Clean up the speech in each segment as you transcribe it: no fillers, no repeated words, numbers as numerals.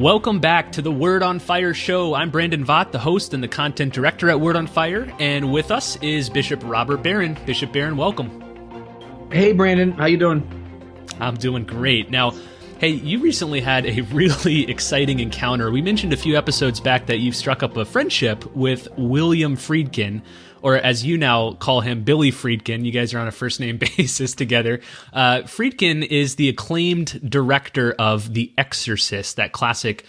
Welcome back to the Word on Fire show. I'm Brandon Vaught, the host and the content director at Word on Fire, and with us is Bishop Robert Barron. Bishop Barron, welcome. Hey, Brandon. How you doing? I'm doing great. Now, hey, you recently had a really exciting encounter. We mentioned a few episodes back that you've struck up a friendship with William Friedkin, or as you now call him, Billy Friedkin. You guys are on a first-name basis together. Friedkin is the acclaimed director of The Exorcist, that classic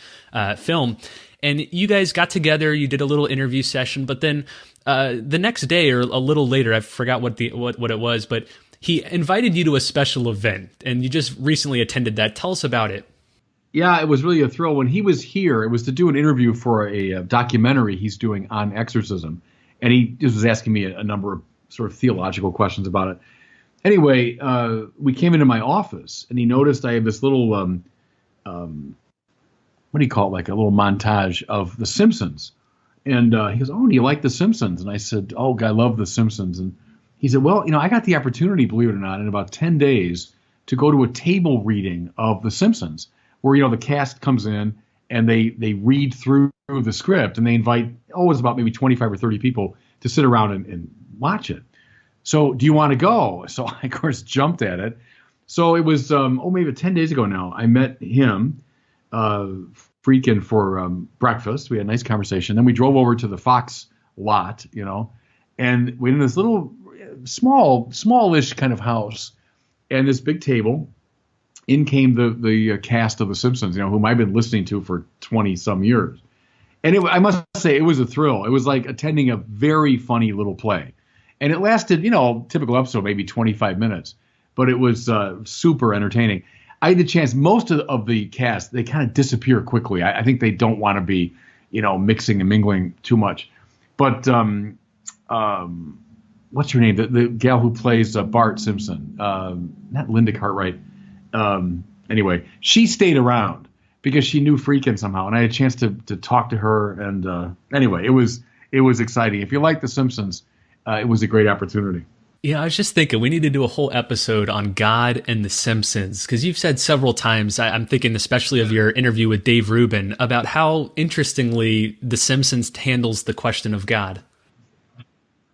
film. And you guys got together, you did a little interview session, but then the next day or a little later, I forgot what it was, but he invited you to a special event, and you just recently attended that. Tell us about it. Yeah, it was really a thrill. When he was here, it was to do an interview for a documentary he's doing on exorcism. And he just was asking me a number of sort of theological questions about it. Anyway, we came into my office, and he noticed I have this little, what do you call it, like a little montage of The Simpsons. And he goes, "Oh, do you like The Simpsons?" And I said, "Oh, I love The Simpsons." And he said, "Well, I got the opportunity, believe it or not, in about 10 days to go to a table reading of The Simpsons, where, the cast comes in and they read through the script, and they invite, it's about maybe 25 or 30 people to sit around and watch it. So do you want to go?" So I, of course, jumped at it. So it was, maybe 10 days ago now, I met him, Friedkin, for breakfast. We had a nice conversation. Then we drove over to the Fox lot, and we were in this little smallish kind of house, and this big table. In came the cast of The Simpsons, whom I've been listening to for 20 some years. And I must say, it was a thrill. It was like attending a very funny little play. And it lasted, typical episode, maybe 25 minutes. But it was super entertaining. I had the chance, most of the cast, they kind of disappear quickly. I think they don't want to be, mixing and mingling too much. But what's her name? The gal who plays Bart Simpson. Not Linda Cartwright. Anyway, she stayed around because she knew Friedkin somehow, and I had a chance to talk to her. And anyway, it was exciting. If you like The Simpsons, it was a great opportunity. Yeah, I was just thinking we need to do a whole episode on God and The Simpsons, because you've said several times, I'm thinking especially of your interview with Dave Rubin, about how interestingly The Simpsons handles the question of God.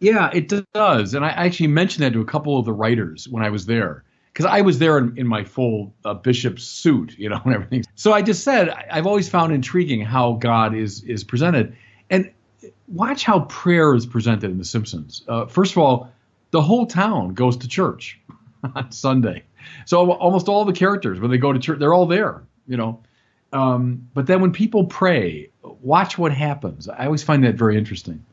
Yeah, it does. And I actually mentioned that to a couple of the writers when I was there. Because I was there in my full bishop suit, and everything. So I just said, I've always found intriguing how God is presented. And watch how prayer is presented in The Simpsons. First of all, the whole town goes to church on Sunday. So almost all the characters, when they go to church, they're all there, But then when people pray, watch what happens. I always find that very interesting.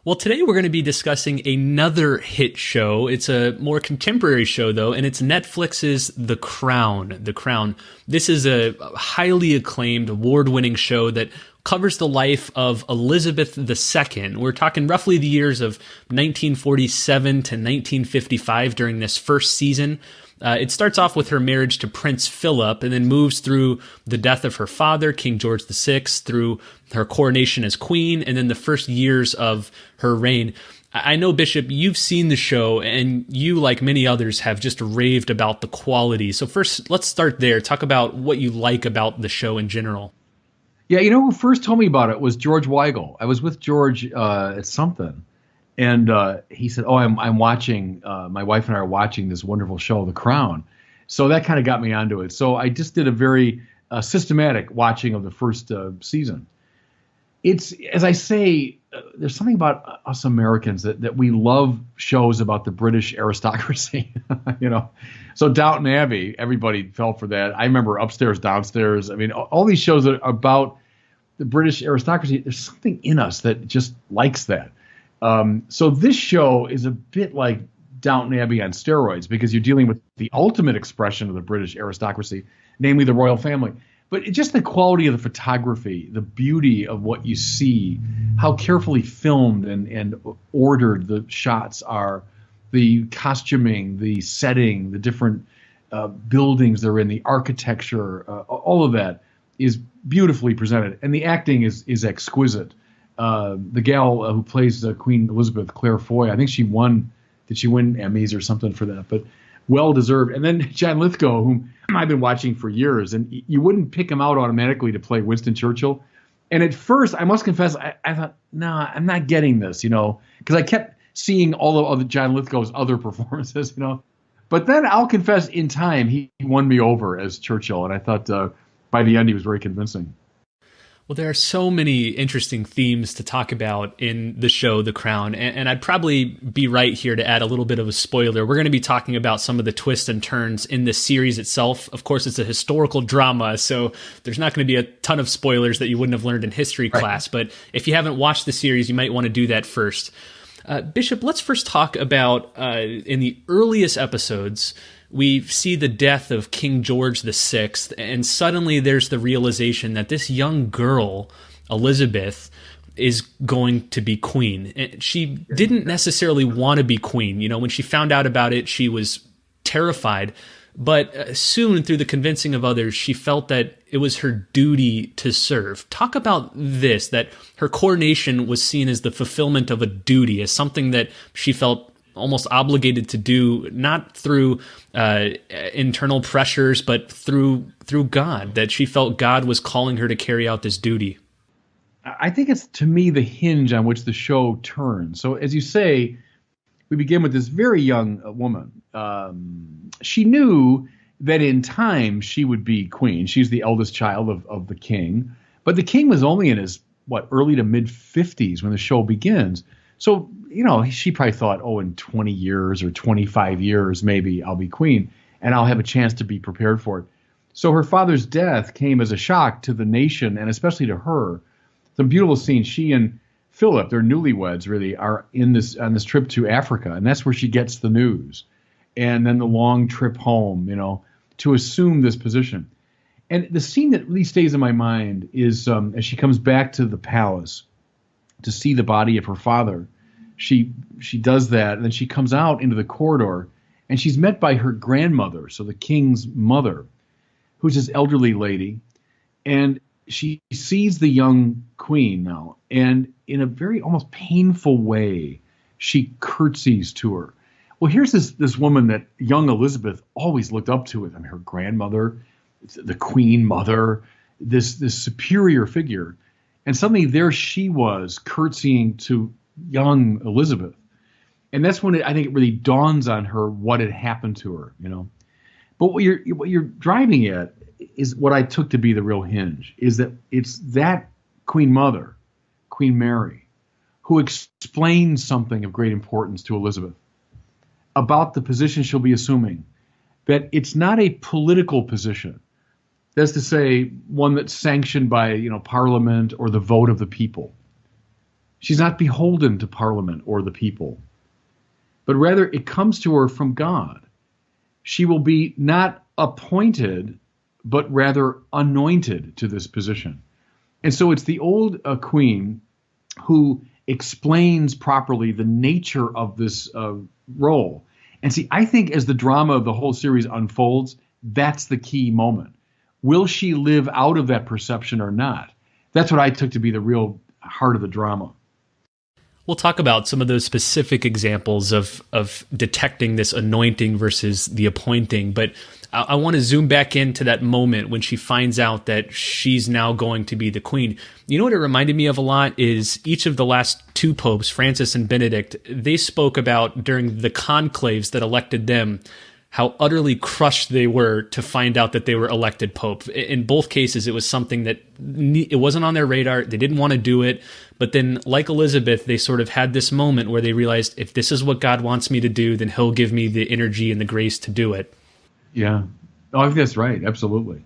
Well, today we're going to be discussing another hit show. It's a more contemporary show, though, and it's Netflix's The Crown. The Crown. This is a highly acclaimed, award-winning show that covers the life of Elizabeth II. We're talking roughly the years of 1947 to 1955 during this first season. It starts off with her marriage to Prince Philip and then moves through the death of her father, King George VI, through her coronation as queen, and then the first years of her reign. I know, Bishop, you've seen the show, and you, like many others, have just raved about the quality. So first, let's start there. Talk about what you like about the show in general. Yeah, who first told me about it was George Weigel. I was with George at something. And he said, I'm watching, my wife and I are watching this wonderful show, The Crown. So that kind of got me onto it. So I just did a very systematic watching of the first season. It's, as I say, there's something about us Americans that we love shows about the British aristocracy, So Downton Abbey, everybody fell for that. I remember Upstairs, Downstairs. I mean, all these shows are about the British aristocracy. There's something in us that just likes that. So this show is a bit like Downton Abbey on steroids, because you're dealing with the ultimate expression of the British aristocracy, namely the royal family. But just the quality of the photography, the beauty of what you see, how carefully filmed and ordered the shots are, the costuming, the setting, the different buildings they're in, the architecture, all of that is beautifully presented. And the acting is exquisite. The gal who plays Queen Elizabeth, Claire Foy, I think she won. Did she win Emmys or something for that? But well deserved. And then John Lithgow, whom I've been watching for years, and you wouldn't pick him out automatically to play Winston Churchill. And at first, I must confess, I thought, no, I'm not getting this, because I kept seeing all of John Lithgow's other performances, But then I'll confess, in time, he won me over as Churchill, and I thought by the end he was very convincing. Well, there are so many interesting themes to talk about in the show, The Crown, and I'd probably be right here to add a little bit of a spoiler. We're going to be talking about some of the twists and turns in the series itself. Of course, it's a historical drama, so there's not going to be a ton of spoilers that you wouldn't have learned in history class, but if you haven't watched the series, you might want to do that first. Bishop, let's first talk about, in the earliest episodes, we see the death of King George VI, and suddenly there's the realization that this young girl, Elizabeth, is going to be queen. And she didn't necessarily want to be queen. When she found out about it, she was terrified. But soon, through the convincing of others, she felt that it was her duty to serve. Talk about this, that her coronation was seen as the fulfillment of a duty, as something that she felt almost obligated to do, not through internal pressures, but through God, that she felt God was calling her to carry out this duty. I think it's, to me, the hinge on which the show turns. So as you say, we begin with this very young woman. She knew that in time she would be queen. She's the eldest child of the king. But the king was only in his, early to mid-50s when the show begins. So, she probably thought, in 20 years or 25 years, maybe I'll be queen and I'll have a chance to be prepared for it. So her father's death came as a shock to the nation and especially to her. Some beautiful scenes. She and Philip, they're newlyweds really, are on this trip to Africa, and that's where she gets the news. And then the long trip home, to assume this position. And the scene that really stays in my mind is as she comes back to the palace to see the body of her father. She does that, and then she comes out into the corridor, and she's met by her grandmother, so the king's mother, who's this elderly lady, and she sees the young queen now, and in a very almost painful way, she curtsies to her. Well, here's this woman that young Elizabeth always looked up to. Her grandmother, the queen mother, this superior figure, and suddenly there she was curtsying to young Elizabeth. And that's when I think it really dawns on her what had happened to her, But what you're driving at is what I took to be the real hinge, is that it's that Queen Mother, Queen Mary, who explains something of great importance to Elizabeth about the position she'll be assuming, that it's not a political position. That's to say, one that's sanctioned by, Parliament or the vote of the people. She's not beholden to Parliament or the people, but rather it comes to her from God. She will be not appointed, but rather anointed to this position. And so it's the old queen who explains properly the nature of this role. And see, I think as the drama of the whole series unfolds, that's the key moment. Will she live out of that perception or not? That's what I took to be the real heart of the drama. We'll talk about some of those specific examples of detecting this anointing versus the appointing, but I want to zoom back into that moment when she finds out that she's now going to be the queen. You know what it reminded me of a lot is each of the last two popes, Francis and Benedict, they spoke about during the conclaves that elected them, how utterly crushed they were to find out that they were elected pope. In both cases, it was something that it wasn't on their radar. They didn't want to do it. But then, like Elizabeth, they sort of had this moment where they realized, if this is what God wants me to do, then he'll give me the energy and the grace to do it. Yeah. Oh, I think that's right. Absolutely.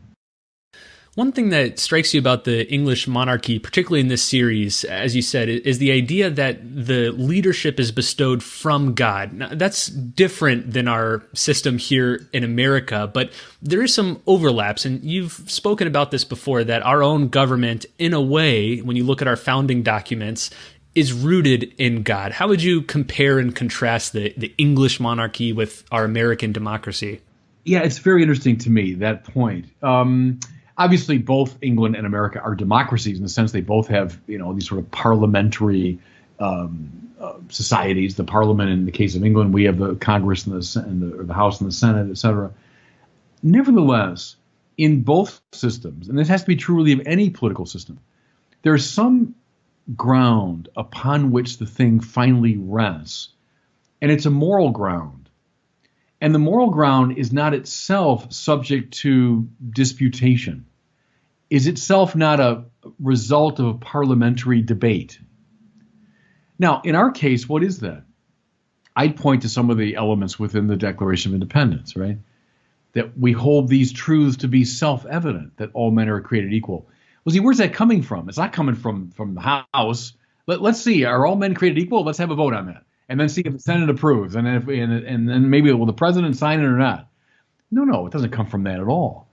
One thing that strikes you about the English monarchy, particularly in this series, as you said, is the idea that the leadership is bestowed from God. Now, that's different than our system here in America, but there is some overlaps, and you've spoken about this before, that our own government, in a way, when you look at our founding documents, is rooted in God. How would you compare and contrast the English monarchy with our American democracy? Yeah, it's very interesting to me, that point. Obviously, both England and America are democracies in the sense they both have, these sort of parliamentary societies, the Parliament. In the case of England, we have the Congress and the House and the Senate, etc. Nevertheless, in both systems, and this has to be true really of any political system, there's some ground upon which the thing finally rests, and it's a moral ground. And the moral ground is not itself subject to disputation, is itself not a result of a parliamentary debate. Now, in our case, what is that? I'd point to some of the elements within the Declaration of Independence, right? That we hold these truths to be self-evident, that all men are created equal. Well, see, where's that coming from? It's not coming from the House. Let's see, are all men created equal? Let's have a vote on that. And then see if the Senate approves. And then maybe will the president sign it or not? No, it doesn't come from that at all.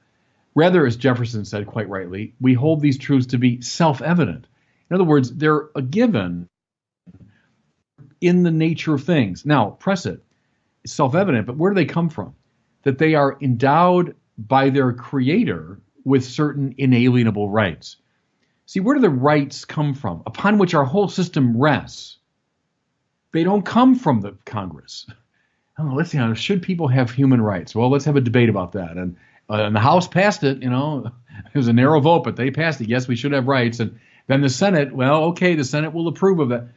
Rather, as Jefferson said quite rightly, we hold these truths to be self-evident. In other words, they're a given in the nature of things. Now, press it. It's self-evident, but where do they come from? That they are endowed by their creator with certain inalienable rights. See, where do the rights come from upon which our whole system rests? They don't come from the Congress. Oh, let's see, should people have human rights? Well, let's have a debate about that. And the House passed it, it was a narrow vote, but they passed it. Yes, we should have rights. And then the Senate, well, okay, the Senate will approve of that.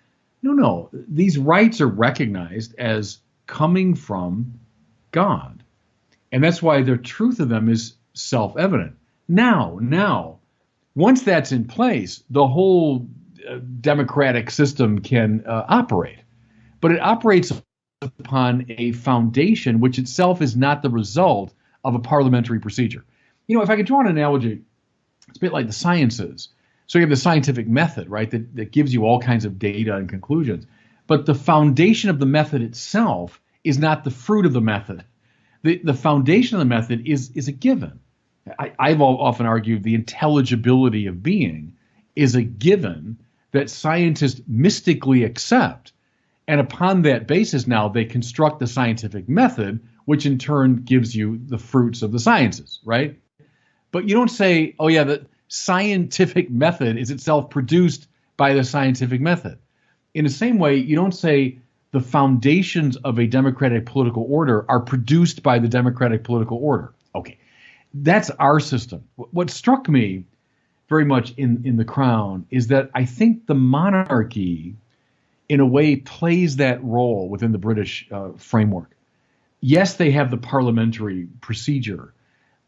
No, these rights are recognized as coming from God. And that's why the truth of them is self-evident. Now, once that's in place, the whole democratic system can operate. But it operates upon a foundation which itself is not the result of a parliamentary procedure. If I could draw an analogy, it's a bit like the sciences. So you have the scientific method, right, that gives you all kinds of data and conclusions. But the foundation of the method itself is not the fruit of the method. The foundation of the method is a given. I've often argued the intelligibility of being is a given that scientists mystically accept. And upon that basis now, they construct the scientific method, which in turn gives you the fruits of the sciences, right? But you don't say, oh yeah, the scientific method is itself produced by the scientific method. In the same way, you don't say the foundations of a democratic political order are produced by the democratic political order. Okay, that's our system. What struck me very much in The Crown is that I think the monarchy, in a way, plays that role within the British framework. Yes, they have the parliamentary procedure,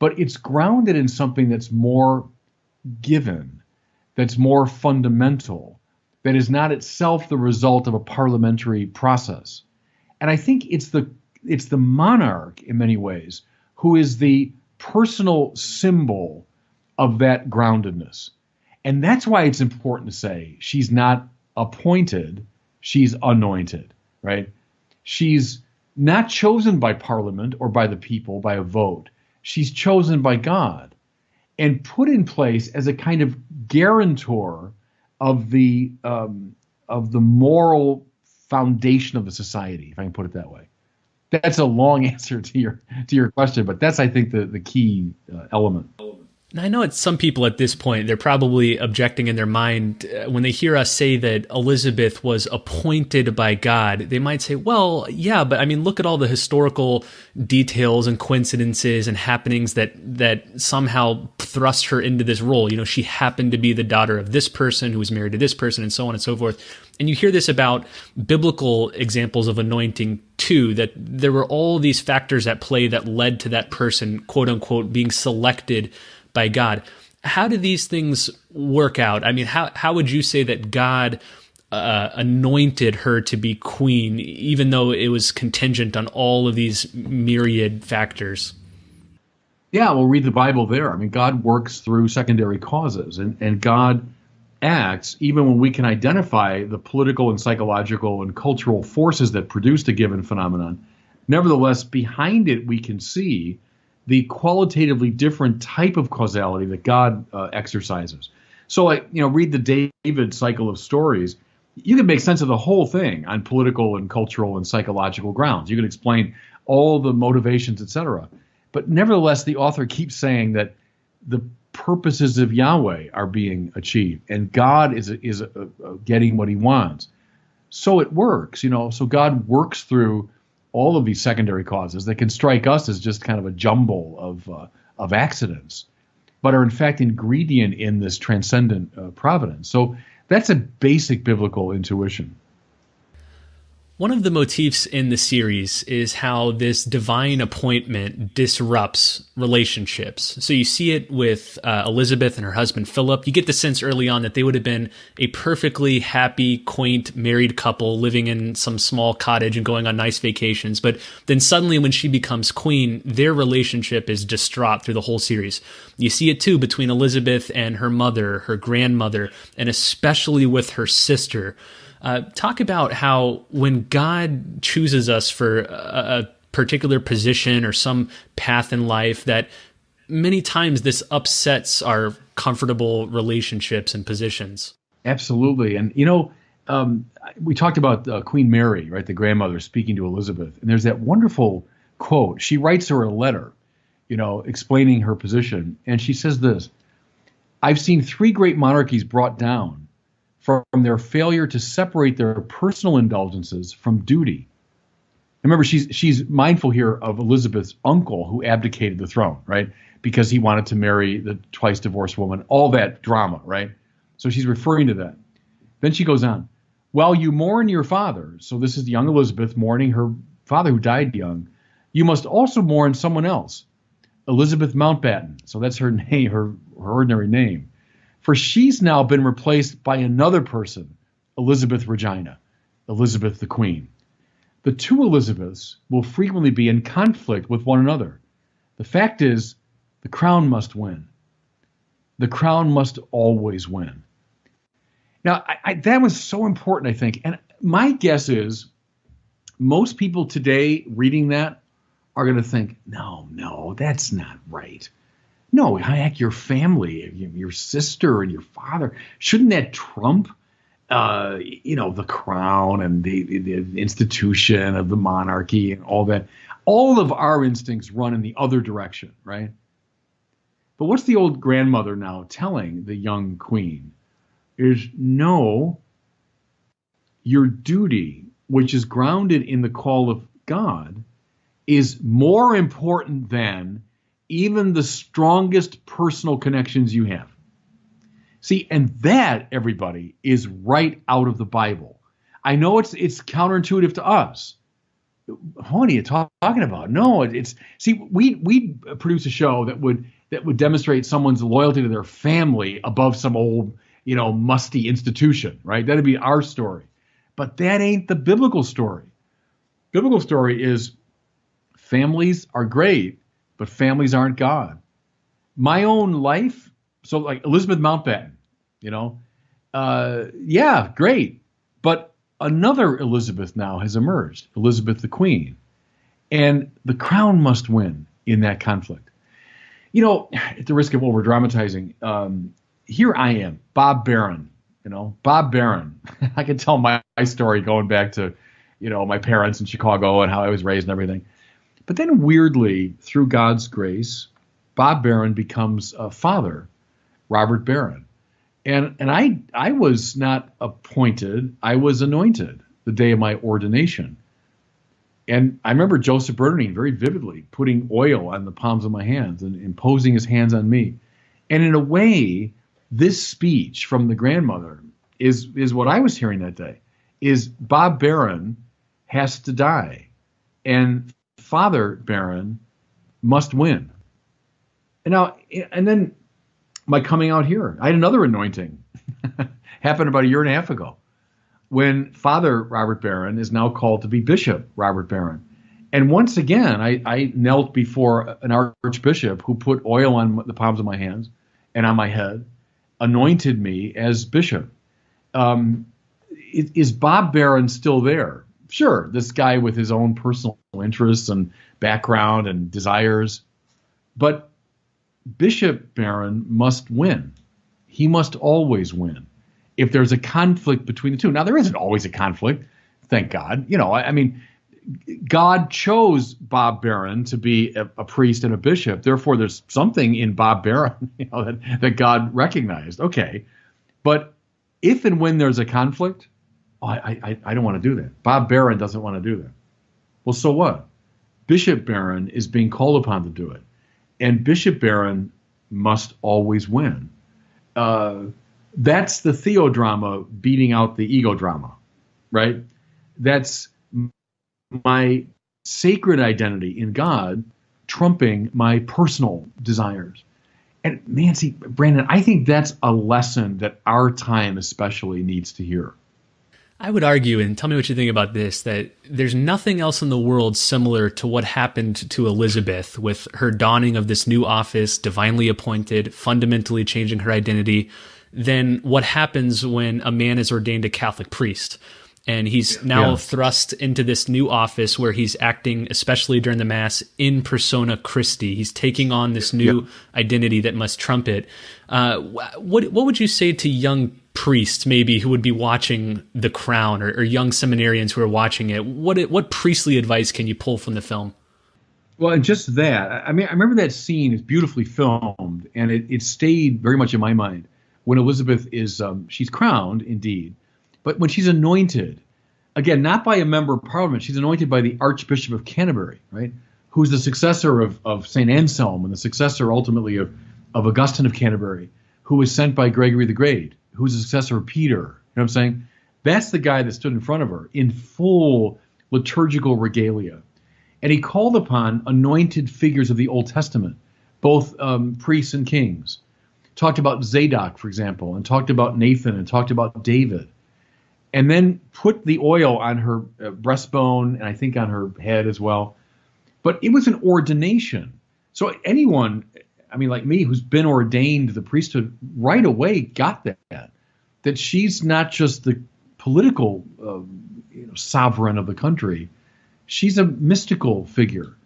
but it's grounded in something that's more given, that's more fundamental, that is not itself the result of a parliamentary process. And I think it's the monarch, in many ways, who is the personal symbol of that groundedness. And that's why it's important to say she's not appointed, she's anointed, right? She's not chosen by Parliament or by the people by a vote. She's chosen by God and put in place as a kind of guarantor of the moral foundation of the society, if I can put it that way. That's a long answer to your question, but that's, I think, the key element. I know it's some people at this point, they're probably objecting in their mind when they hear us say that Elizabeth was appointed by God. They might say, well, yeah, but I mean, look at all the historical details and coincidences and happenings that somehow thrust her into this role. She happened to be the daughter of this person who was married to this person and so on and so forth. And you hear this about biblical examples of anointing too, that there were all these factors at play that led to that person, quote unquote, being selected by God. How do these things work out? I mean, how would you say that God anointed her to be queen, even though it was contingent on all of these myriad factors? Yeah, we'll read the Bible there. I mean, God works through secondary causes, and God acts even when we can identify the political and psychological and cultural forces that produced a given phenomenon. Nevertheless, behind it, we can see the qualitatively different type of causality that God exercises. So, read the David cycle of stories. You can make sense of the whole thing on political and cultural and psychological grounds. You can explain all the motivations, etc. But nevertheless, the author keeps saying that the purposes of Yahweh are being achieved, and God is getting what he wants. so it works, so God works through all of these secondary causes that can strike us as just kind of a jumble of accidents, but are in fact ingredient in this transcendent providence. So that's a basic biblical intuition. One of the motifs in the series is how this divine appointment disrupts relationships. So you see it with Elizabeth and her husband Philip. You get the sense early on that they would have been a perfectly happy, quaint, married couple living in some small cottage and going on nice vacations. But then suddenly when she becomes queen, their relationship is distraught through the whole series. You see it too between Elizabeth and her mother, her grandmother, and especially with her sister. Talk about how when God chooses us for a particular position or some path in life, that many times this upsets our comfortable relationships and positions. Absolutely. And, we talked about Queen Mary, right, the grandmother speaking to Elizabeth. And there's that wonderful quote. She writes her a letter, explaining her position. And she says this: "I've seen 3 great monarchies brought down from their failure to separate their personal indulgences from duty." Remember, she's mindful here of Elizabeth's uncle who abdicated the throne, right? Because he wanted to marry the twice divorced woman, all that drama, right? So she's referring to that. Then she goes on, "While you mourn your father," so this is young Elizabeth mourning her father who died young, "you must also mourn someone else, Elizabeth Mountbatten." So that's her name, her ordinary name. "For she's now been replaced by another person, Elizabeth Regina, Elizabeth the Queen. The 2 Elizabeths will frequently be in conflict with one another. The fact is, the crown must win. The crown must always win." Now, that was so important, I think. And my guess is most people today reading that are going to think, no, that's not right. No, heck, your family, your sister and your father, shouldn't that trump, the crown and the institution of the monarchy and all that? All of our instincts run in the other direction, right? But what's the old grandmother now telling the young queen is, no, your duty, which is grounded in the call of God, is more important than even the strongest personal connections you have. See, and that, everybody, is right out of the Bible. I know it's counterintuitive to us. What are you talking about? No, we produce a show that would demonstrate someone's loyalty to their family above some old, musty institution, right? That'd be our story. But that ain't the biblical story. Biblical story is families are great, but families aren't God. My own life, so like Elizabeth Mountbatten, great. But another Elizabeth now has emerged, Elizabeth the Queen. And the crown must win in that conflict. At the risk of over dramatizing, here I am, Bob Barron. Bob Barron. I can tell my story going back to, my parents in Chicago and how I was raised and everything. But then weirdly, through God's grace, Bob Barron becomes a father, Robert Barron. And I was not appointed, I was anointed the day of my ordination. And I remember Joseph Bernardine very vividly putting oil on the palms of my hands and imposing his hands on me. And in a way, this speech from the grandmother is what I was hearing that day, is Bob Barron has to die. And Father Barron must win. And then my coming out here, I had another anointing happened about a year and a half ago when Father Robert Barron is now called to be Bishop Robert Barron. And once again, I knelt before an archbishop who put oil on the palms of my hands and on my head, anointed me as bishop. Is Bob Barron still there? Sure, this guy with his own personal interests and background and desires. But Bishop Barron must win. He must always win. If there's a conflict between the two. Now, there isn't always a conflict, thank God. God chose Bob Barron to be a priest and a bishop. Therefore, there's something in Bob Barron that God recognized. Okay. But if and when there's a conflict, Oh, I don't want to do that. Bob Barron doesn't want to do that. Well, so what? Bishop Barron is being called upon to do it. And Bishop Barron must always win. That's the theodrama beating out the ego drama, right? That's my sacred identity in God trumping my personal desires. And Nancy, Brandon, I think that's a lesson that our time especially needs to hear. I would argue, and tell me what you think about this, that there's nothing else in the world similar to what happened to Elizabeth with her dawning of this new office, divinely appointed, fundamentally changing her identity, than what happens when a man is ordained a Catholic priest. And he's now thrust into this new office where he's acting, especially during the Mass, in persona Christi. He's taking on this new identity that must trump it. What would you say to young priests, maybe, who would be watching The Crown, or young seminarians who are watching it? What priestly advice can you pull from the film? Well, and just that, I mean, I remember that scene is beautifully filmed, and it stayed very much in my mind when Elizabeth is, she's crowned, indeed. But when she's anointed, again, not by a member of Parliament, she's anointed by the Archbishop of Canterbury, right? Who's the successor of St. Anselm and the successor ultimately of Augustine of Canterbury, who was sent by Gregory the Great, who's the successor of Peter. You know what I'm saying? That's the guy that stood in front of her in full liturgical regalia. And he called upon anointed figures of the Old Testament, both priests and kings. Talked about Zadok, for example, and talked about Nathan, and talked about David. And then put the oil on her breastbone and I think on her head as well. But it was an ordination. So anyone, I mean, like me, who's been ordained to the priesthood, right away got that she's not just the political sovereign of the country. She's a mystical figure.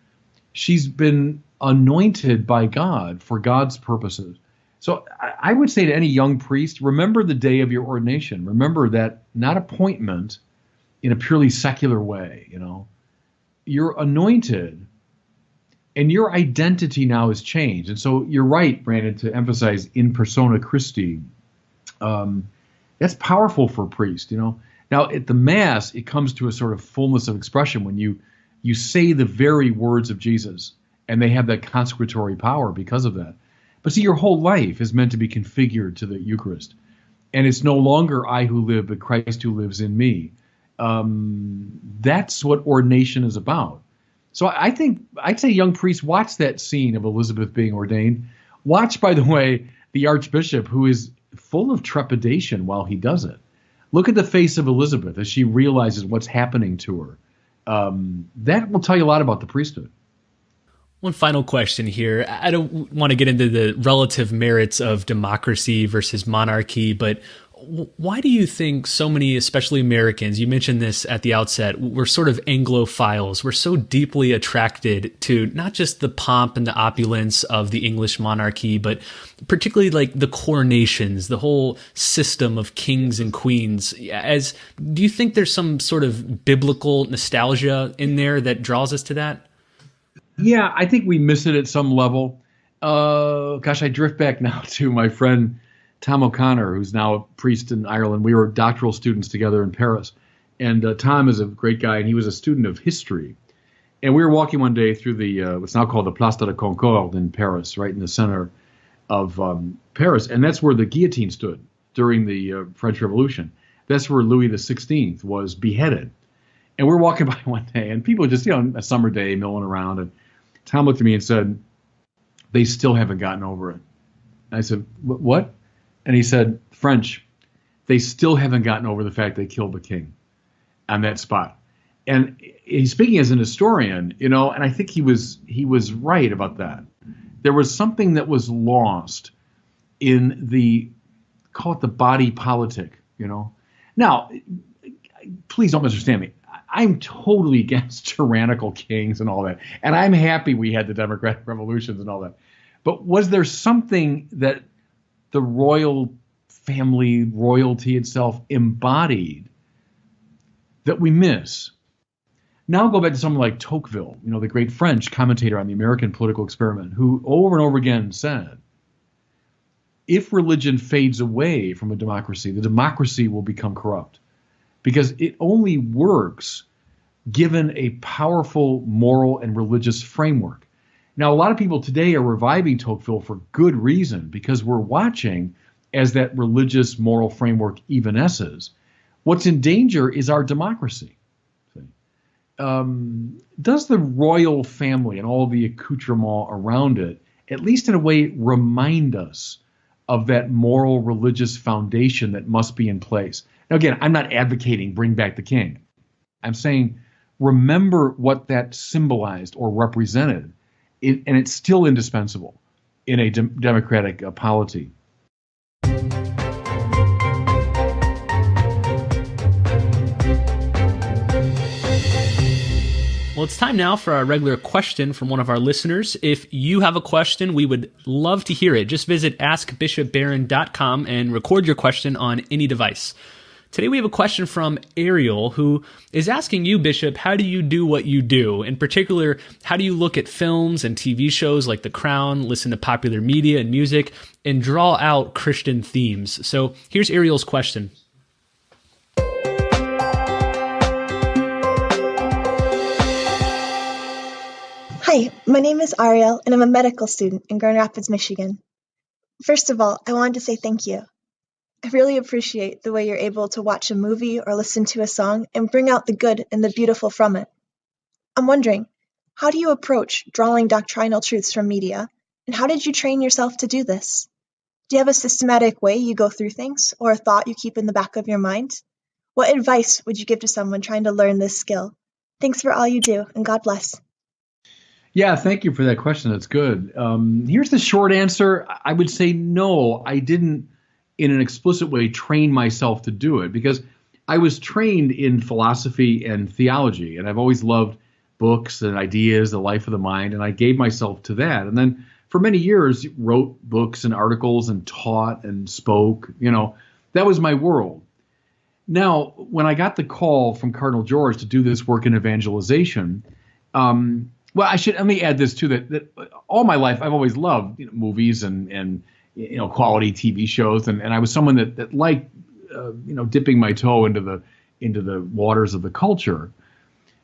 She's been anointed by God for God's purposes. So I would say to any young priest, remember the day of your ordination. Remember that not appointment in a purely secular way, You're anointed, and your identity now has changed. And so you're right, Brandon, to emphasize in persona Christi. That's powerful for a priest, Now, at the Mass, it comes to a sort of fullness of expression when you say the very words of Jesus, and they have that consecratory power because of that. But see, your whole life is meant to be configured to the Eucharist. And it's no longer I who live, but Christ who lives in me. That's what ordination is about. So I think I'd say young priests, watch that scene of Elizabeth being ordained. Watch, by the way, the Archbishop, who is full of trepidation while he does it. Look at the face of Elizabeth as she realizes what's happening to her. That will tell you a lot about the priesthood. One final question here. I don't want to get into the relative merits of democracy versus monarchy, but why do you think so many, especially Americans, you mentioned this at the outset, we're sort of Anglophiles. We're so deeply attracted to not just the pomp and the opulence of the English monarchy, but particularly like the coronations, the whole system of kings and queens. Do you think there's some sort of biblical nostalgia in there that draws us to that? Yeah, I think we miss it at some level. I drift back now to my friend Tom O'Connor, who's now a priest in Ireland. We were doctoral students together in Paris. And Tom is a great guy, and he was a student of history. And we were walking one day through the what's now called the Place de la Concorde in Paris, right in the center of Paris. And that's where the guillotine stood during the French Revolution. That's where Louis XVI was beheaded. And we're walking by one day, and people just, a summer day milling around. And Tom looked at me and said, they still haven't gotten over it. And I said, what? And he said, French, they still haven't gotten over the fact they killed the king on that spot. And he's speaking as an historian, and I think he was right about that. There was something that was lost in call it the body politic, Now, please don't misunderstand me. I'm totally against tyrannical kings and all that. And I'm happy we had the democratic revolutions and all that. But was there something that the royal family, royalty itself embodied that we miss? Now go back to someone like Tocqueville, the great French commentator on the American political experiment, who over and over again said, if religion fades away from a democracy, the democracy will become corrupt. because it only works given a powerful moral and religious framework. Now, a lot of people today are reviving Tocqueville for good reason, because we're watching as that religious moral framework evanesces. What's in danger is our democracy. Does the royal family and all the accoutrement around it, at least in a way, remind us of that moral religious foundation that must be in place? Now, again, I'm not advocating bring back the king. I'm saying remember what that symbolized or represented, and it's still indispensable in a democratic polity. Well, it's time now for our regular question from one of our listeners. If you have a question, we would love to hear it. Just visit askbishopbarron.com and record your question on any device. Today we have a question from Ariel, who is asking you, Bishop, how do you do what you do? In particular, how do you look at films and TV shows like The Crown, listen to popular media and music, and draw out Christian themes? So here's Ariel's question. Hi, my name is Ariel, and I'm a medical student in Grand Rapids, Michigan. First of all, I wanted to say thank you. I really appreciate the way you're able to watch a movie or listen to a song and bring out the good and the beautiful from it. I'm wondering, how do you approach drawing doctrinal truths from media, and how did you train yourself to do this? Do you have a systematic way you go through things, or a thought you keep in the back of your mind? What advice would you give to someone trying to learn this skill? Thanks for all you do, and God bless. Yeah, thank you for that question. That's good. Here's the short answer. I would say no, I didn't in an explicit way train myself to do it, because I was trained in philosophy and theology, and I've always loved books and ideas, the life of the mind, and I gave myself to that. And then for many years wrote books and articles and taught and spoke. That was my world. Now, when I got the call from Cardinal George to do this work in evangelization, well, let me add this too, that all my life I've always loved movies and quality TV shows, and I was someone that liked dipping my toe into the waters of the culture.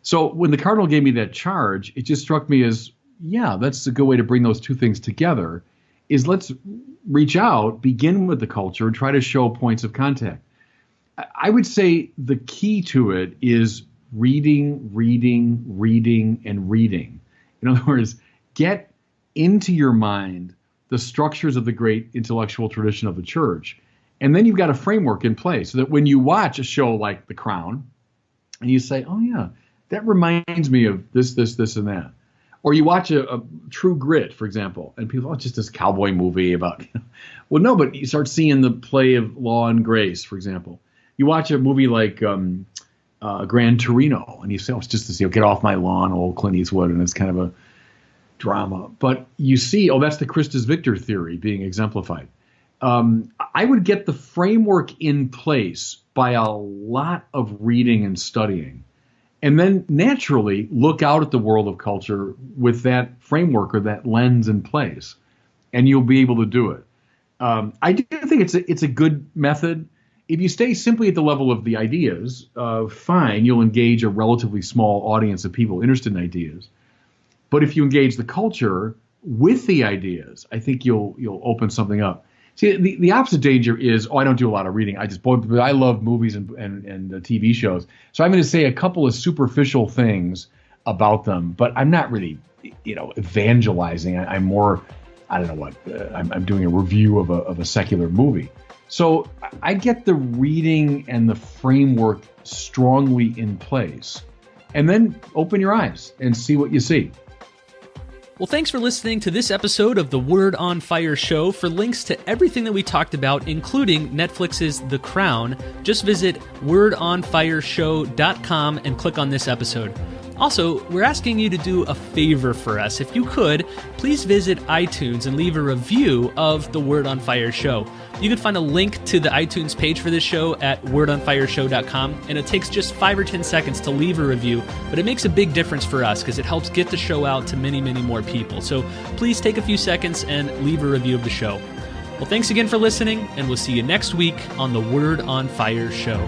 So when the Cardinal gave me that charge, it just struck me as, yeah, that's a good way to bring those two things together, is let's reach out, begin with the culture, and try to show points of contact. I would say the key to it is reading, and reading. In other words, get into your mind the structures of the great intellectual tradition of the church. And then you've got a framework in place so that when you watch a show like The Crown and you say, oh yeah, that reminds me of this, and that. Or you watch a True Grit, for example, and people, it's just this cowboy movie about, well, no, but you start seeing the play of Law and Grace, for example. You watch a movie like Gran Torino, and you say, oh, it's just this, get off my lawn, old Clint Eastwood, and it's kind of a drama. But you see, oh, that's the Christus Victor theory being exemplified. I would get the framework in place by a lot of reading and studying, and then naturally look out at the world of culture with that framework or that lens in place, and you'll be able to do it. I do think it's a good method. If you stay simply at the level of the ideas, fine, you'll engage a relatively small audience of people interested in ideas. But if you engage the culture with the ideas, I think you'll open something up. See, the opposite danger is, I don't do a lot of reading. I love movies and TV shows. So I'm going to say a couple of superficial things about them, but I'm not really, evangelizing. I'm more, I don't know what, I'm doing a review of a secular movie. So I get the reading and the framework strongly in place, and then open your eyes and see what you see. Well, thanks for listening to this episode of the Word on Fire show. For links to everything that we talked about, including Netflix's The Crown, just visit wordonfireshow.com and click on this episode. Also, we're asking you to do a favor for us. If you could, please visit iTunes and leave a review of the Word on Fire show. You can find a link to the iTunes page for this show at wordonfireshow.com, and it takes just 5 or 10 seconds to leave a review, but it makes a big difference for us because it helps get the show out to many, many more people. So please take a few seconds and leave a review of the show. Well, thanks again for listening, and we'll see you next week on the Word on Fire show.